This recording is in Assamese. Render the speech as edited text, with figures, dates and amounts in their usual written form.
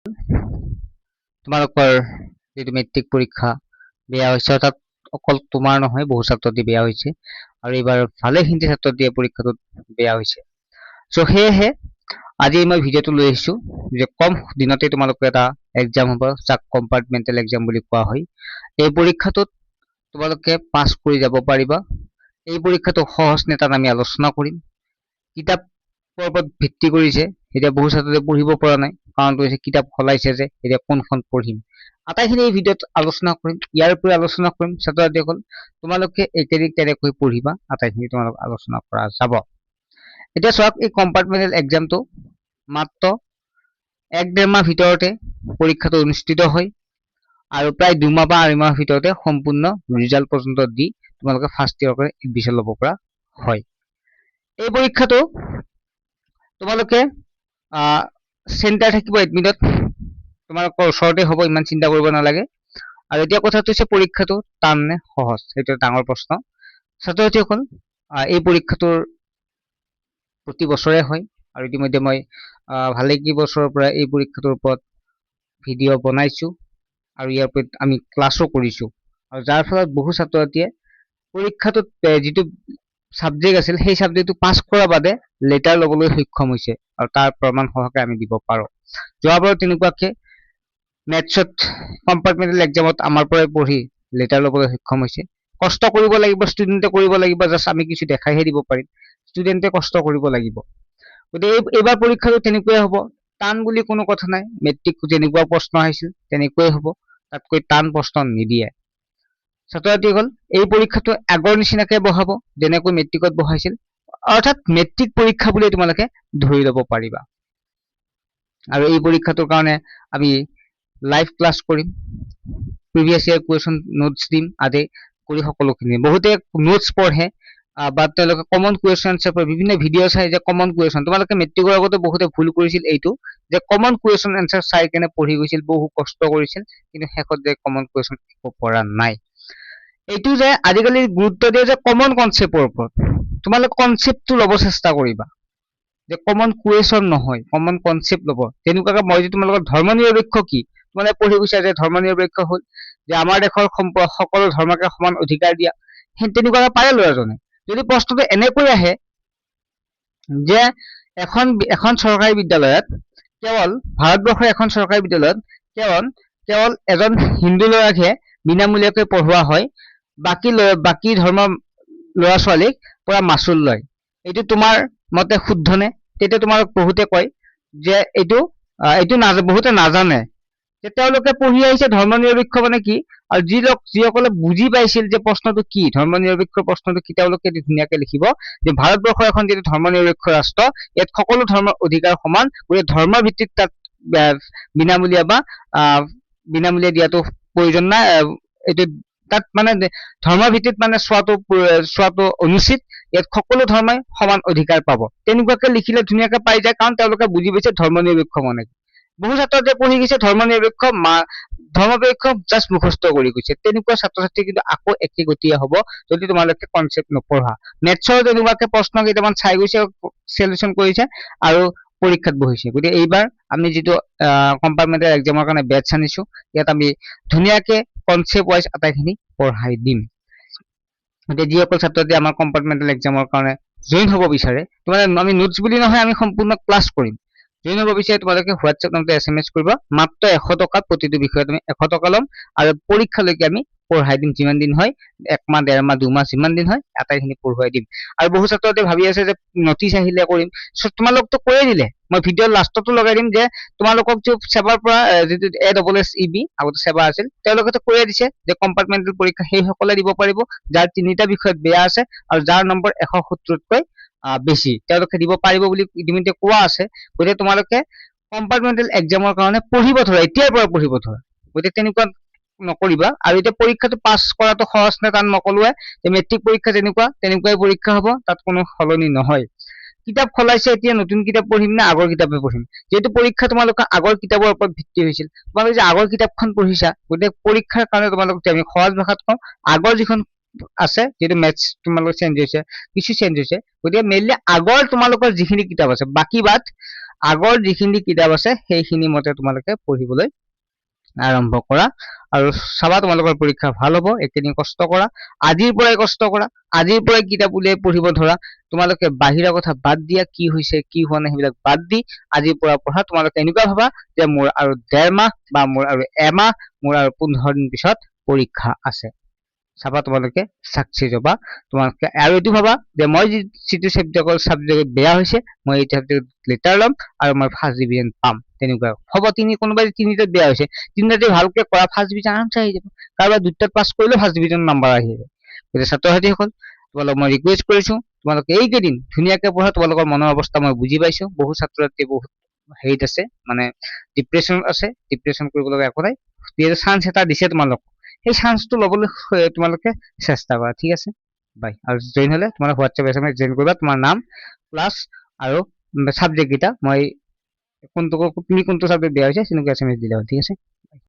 তোমালোকৰ যিটো মেট্ৰিক পৰীক্ষা বেয়া হৈছে, অৰ্থাৎ অকল তোমাৰ নহয় বহু ছাত্ৰটি বেয়া হৈছে আৰু এইবাৰ ভালেখিনি ছাত্ৰটিয়ে পৰীক্ষাটোত বেয়া হৈছে। চ' সেয়েহে আজি মই ভিডিঅ'টো লৈ আহিছো যে কম দিনতে তোমালোকৰ এটা এক্সাম হ'ব, যাক কম্পাৰ্টমেণ্টেল এক্সাম বুলি কোৱা হয়। এই পৰীক্ষাটোত তোমালোকে পাছ কৰি যাব পাৰিবা। এই পৰীক্ষাটো সহজ নে টান আমি আলোচনা কৰিম। কিতাপৰ ওপৰত ভিত্তি কৰিছে, এতিয়া বহু ছাত্ৰই পঢ়িব পৰা নাই, কাৰণটো হৈছে কিতাপ সলাইছে যে এতিয়া কোনখন পঢ়িম। আটাইখিনি এই ভিডিঅ'ত আলোচনা কৰিম। ইয়াৰ উপৰি আলোচনা কৰিম ছাত্ৰ ছাত্ৰীসকল তোমালোকে এইকেইদিন কেনেকৈ পঢ়িবা, আটাইখিনি তোমালোক আলোচনা কৰা যাব। এতিয়া চাওক, এই কম্পাৰ্টমেণ্টেল এক্সামটো মাত্ৰ 1-1.5 মাহ ভিতৰতে পৰীক্ষাটো অনুষ্ঠিত হয় আৰু প্ৰায় 2 মাহ বা 2.5 মাহৰ ভিতৰতে সম্পূৰ্ণ ৰিজাল্ট পৰ্যন্ত দি তোমালোকে ফাৰ্ষ্ট ইয়াৰৰ এডমিশ্যন ল'ব পৰা হয়। এই পৰীক্ষাটো তোমালোকে চেণ্টাৰ থাকিব এডমিটত, তোমালোকৰ ওচৰতে হ'ব, ইমান চিন্তা কৰিব নালাগে। আৰু এতিয়া কথাটো হৈছে পৰীক্ষাটো টান নে সহজ, সেইটো ডাঙৰ প্ৰশ্ন। ছাত্ৰ ছাত্ৰীসকল এই পৰীক্ষাটোৰ প্ৰতি বছৰে হয় আৰু ইতিমধ্যে মই ভালেকেই বছৰৰ পৰা এই পৰীক্ষাটোৰ ওপৰত ভিডিঅ' বনাইছো আৰু ইয়াৰ ওপৰত আমি ক্লাছো কৰিছো, আৰু যাৰ ফলত বহু ছাত্ৰ ছাত্ৰীয়ে পৰীক্ষাটোত যিটো ছাবজেক্ট আছিল সেই ছাবজেক্টটো পাছ কৰা বাদে লেটাৰ ল'বলৈ সক্ষম হৈছে, আৰু তাৰ প্ৰমাণ সহকাৰে আমি দিব পাৰোঁ। যোৱাবাৰ তেনেকুৱাকে মেথছত কম্পাৰ্টমেণ্টেল এক্সামত আমাৰ পৰাই পঢ়ি লেটাৰ ল'বলৈ সক্ষম হৈছে। কষ্ট কৰিব লাগিব, ষ্টুডেণ্টে কৰিব লাগিব, জাষ্ট আমি কিছু দেখাইহে দিব পাৰিম। ষ্টুডেণ্টে কষ্ট কৰিব লাগিব। গতিকে এইবাৰ পৰীক্ষাটো তেনেকুৱাই হ'ব, টান বুলি কোনো কথা নাই। মেট্ৰিক যেনেকুৱা প্ৰশ্ন আহিছিল তেনেকুৱাই হ'ব, তাতকৈ টান প্ৰশ্ন নিদিয়ে। ছাত্ৰ ছাত্ৰীসকল এই পৰীক্ষাটো আগৰ নিচিনাকে বহাব যেনেকৈ মেট্ৰিকত বহাইছিল, অৰ্থাৎ মেট্ৰিক পৰীক্ষা বুলি তোমালোকে ধৰি ল'ব পাৰিবা। আৰু এই পৰীক্ষাটোৰ কাৰণে আমি লাইভ ক্লাছ কৰিম, প্ৰিভিয়াছ ইয়াৰ কুৱেশ্যন নোটছ দিম আদি কৰি সকলোখিনি। বহুতে নোটছ পঢ়ে বা তেওঁলোকে কমন কুৱেশ্যন আনচাৰ পঢ়ে, বিভিন্ন ভিডিঅ' চাই যে কমন কুৱেশ্যন, তোমালোকে মেট্ৰিকৰ আগতে বহুতে ভুল কৰিছিল এইটো যে কমন কুৱেশ্যন আনচাৰ চাই কেনে পঢ়ি গৈছিল, বহু কষ্ট কৰিছিল, কিন্তু শেষত যে কমন কুৱেশ্যন একো পৰা নাই। এইটো যে আজিকালি গুৰুত্ব দিয়ে যে কমন কনচেপ্টৰ ওপৰত, তোমালোকে কনচেপ্টটো ল'ব চেষ্টা কৰিবা, যে কমন কুৱেশ্যন নহয়, কমন কনচেপ্ট ল'ব। তেনেকুৱাকে মই যে তোমালোকৰ ধৰ্ম নিৰপেক্ষ কি তোমালোকে পঢ়ি গৈছা যে ধৰ্ম নিৰপেক্ষ হ'ল যে আমাৰ দেশৰ সকলো ধৰ্মকে সমান অধিকাৰ দিয়া, সেই তেনেকুৱাকে পাৰে ল'ৰাজনে। যদি প্ৰশ্নটো এনেকৈ আহে যে এখন চৰকাৰী বিদ্যালয়ত কেৱল ভাৰতবৰ্ষৰ এখন চৰকাৰী বিদ্যালয়ত কেৱল এজন হিন্দু ল'ৰাকহে বিনামূলীয়াকৈ পঢ়োৱা হয়, বাকী ধৰ্মৰ ল'ৰা ছোৱালীক পৰা মাচুল লয়, এইটো তোমাৰ মতে শুদ্ধনে? তেতিয়া তোমালোক বহুতে কয় যে এইটো বহুতে নাজানে যে তেওঁলোকে পঢ়ি আহিছে ধৰ্ম নিৰপেক্ষ মানে কি, আৰু যিসকলে বুজি পাইছিল যে প্ৰশ্নটো কি, ধৰ্ম নিৰপেক্ষ প্ৰশ্নটো কি, তেওঁলোকে ধুনীয়াকে লিখিব যে ভাৰতবৰ্ষ এখন যিটো ধৰ্ম নিৰপেক্ষ ৰাষ্ট্ৰ, ইয়াত সকলো ধৰ্মৰ অধিকাৰ সমান, গতিকে ধৰ্মৰ ভিত্তিত তাত বিনামূলীয়া বা বিনামূলীয়া দিয়াটো প্ৰয়োজন নাই। এইটো তাত মানে ধৰ্মৰ ভিত্তিত মানে চোৱাটো অনুচিত, ইয়াত সকলো ধৰ্মই সমান অধিকাৰ পাব, তেনেকুৱাকে লিখিলে ধুনীয়াকে পাই যায়, কাৰণ তেওঁলোকে বুজি পাইছে ধৰ্ম নিৰপেক্ষ মানে। বহু ছাত্ৰতে পঢ়ি গৈছে ধৰ্ম নিৰপেক্ষ জাষ্ট মুখস্থ কৰি গৈছে, তেনেকুৱা ছাত্ৰ ছাত্ৰী কিন্তু আকৌ একে গতিয়ে হ'ব যদি তোমালোকে কনচেপ্ট নপঢ়া। মেথছৰ তেনেকুৱাকে প্ৰশ্ন কেইটামান চাই গৈছে, চলিউশ্যন কৰিছে আৰু পৰীক্ষাত বহিছে। গতিকে এইবাৰ আমি যিটো কম্পাৰ্টমেণ্টেল এক্সামৰ কাৰণে বেটছ আনিছো, ইয়াত আমি ধুনীয়াকে কনচেপ্ট ৱাইজ আটাইখিনি পঢ়াই দিম। গতিকে যিসকল ছাত্ৰ ছাত্ৰী আমাৰ কম্পাৰ্টমেণ্টেল এক্সামৰ কাৰণে জইন হ'ব বিচাৰে, আমি নোটছ বুলি নহয়, আমি সম্পূৰ্ণ ক্লাছ কৰিম। জইন হ'ব বিচাৰে তোমালোকে হোৱাটছএপ নম্বৰতে SMS কৰিবা, মাত্ৰ 100 টকাত প্ৰতিটো বিষয়ত আমি 100 টকা ল'ম, আৰু পৰীক্ষালৈকে আমি পঢ়াই দিম, যিমান দিন হয় 1 মাহ 1.5 মাহ 2 মাহ যিমান দিন হয় আটাইখিনি পঢ়ুৱাই দিম। আৰু বহু ছাত্ৰতে ভাবি আছে যে নটিচ আহিলে কৰিম, তোমালোকতো কৈয়ে দিলে, মই ভিডিঅ'ৰ লাষ্টতো লগাই দিম যে তোমালোকক যে সেৱাৰ পৰা যিটো ASSEB আগতে সেৱা আছিল, তেওঁলোকেতো কৈয়ে দিছে যে কম্পাৰ্টমেণ্টেল পৰীক্ষা সেইসকলে দিব পাৰিব যাৰ 3টা বিষয়ত বেয়া আছে আৰু যাৰ নম্বৰ 170তকৈ বেছি, তেওঁলোকে দিব পাৰিব বুলি ইতিমধ্যে কোৱা আছে। গতিকে তোমালোকে কম্পাৰ্টমেণ্টেল এক্সামৰ কাৰণে পঢ়িব ধৰা, এতিয়াৰ পৰা পঢ়িব ধৰা। গতিকে তেনেকুৱা নকৰিবা। আৰু এতিয়া পৰীক্ষাটো পাছ কৰাটো সহজ নে টান নকলোৱে, যে মেট্ৰিক পৰীক্ষা তেনেকুৱাই পৰীক্ষা হ'ব, তাত কোনো সলনি নহয়। কিতাপ সলাইছে, এতিয়া নতুন কিতাপ পঢ়িম নে আগৰ কিতাপে পঢ়িম? যিহেতু পৰীক্ষা তোমালোকে আগৰ কিতাপৰ ওপৰত ভিত্তি হৈছিল, তোমালোকে যে আগৰ কিতাপখন পঢ়িছা, গতিকে পৰীক্ষাৰ কাৰণে তোমালোক আমি সহজ ভাষাত কওঁ, আগৰ যিখন আছে, যিহেতু মেথছ তোমালোকৰ চেঞ্জ হৈছে, কিছু চেঞ্জ হৈছে, গতিকে মেইনলি আগৰ তোমালোকৰ যিখিনি কিতাপ আছে, বাকী বাদ আগৰ যিখিনি কিতাপ আছে সেইখিনি মতে তোমালোকে পঢ়িবলৈ আৰম্ভ কৰা আৰু চাবা তোমালোকৰ পৰীক্ষা ভাল হ'ব। এইকেইদিন কষ্ট কৰা, আজিৰ পৰাই কষ্ট কৰা, আজিৰ পৰাই কিতাপ উলিয়াই পঢ়িব ধৰা। তোমালোকে বাহিৰা কথা বাদ দিয়া, কি হৈছে কি হোৱা নাই সেইবিলাক বাদ দি আজিৰ পৰা পঢ়া। তোমালোকে এনেকুৱা ভাবা যে মোৰ আৰু 1.5 মাহ বা মোৰ আৰু এমাহ, মোৰ আৰু 15 দিন পিছত পৰীক্ষা আছে। চাবা তোমালোকে চাকচেছ হবা। তোমালোকে আৰু এইটো ভাবা যে মই যিটো চাবজেক্ট বেয়া হৈছে, মই এই চাবজেক্ট লেটাৰ ল'ম আৰু মই ফাৰ্ষ্ট ডিভিজন পাম। তেনেকুৱা হ'ব। কোনোবাই তিনিটাত বেয়া হৈছে, তিনিটাতে ভালকে কৰা ফাৰ্ষ্ট ডিভিজন আৰামছে আহি যাব। কাৰোবাৰ 2টাত পাছ কৰিলেও ফাৰ্ষ্ট ডিভিজন নাম্বাৰ আহি যাব। গতিকে ছাত্ৰ ছাত্ৰীসকল, তোমালোকক মই ৰিকুৱেষ্ট কৰিছো, তোমালোকে এইকেইদিন ধুনীয়াকে পঢ়া। তোমালোকৰ মনৰ অৱস্থা মই বুজি পাইছো। বহুত ছাত্ৰ ছাত্ৰী বহুত হেৰিত আছে, মানে ডিপ্ৰেশ্যনত আছে। ডিপ্ৰেশ্যন কৰিব লগা একো নাই। যিহেতু চান্স এটা দিছে তোমালোকক, সেই চান্সটো ল'বলৈ তোমালোকে চেষ্টা কৰা। ঠিক আছে, বাই। আৰু জইন হলে তোমালোক হোৱাটছএপ SMS জইন কৰিবা। তোমাৰ নাম, ক্লাছ আৰু চাবজেক্ট কেইটা, মই তুমি কোনটো চাবজেক্ট বেয়া হৈছে তেনেকুৱা SMS দিলে হ'ল। ঠিক আছে।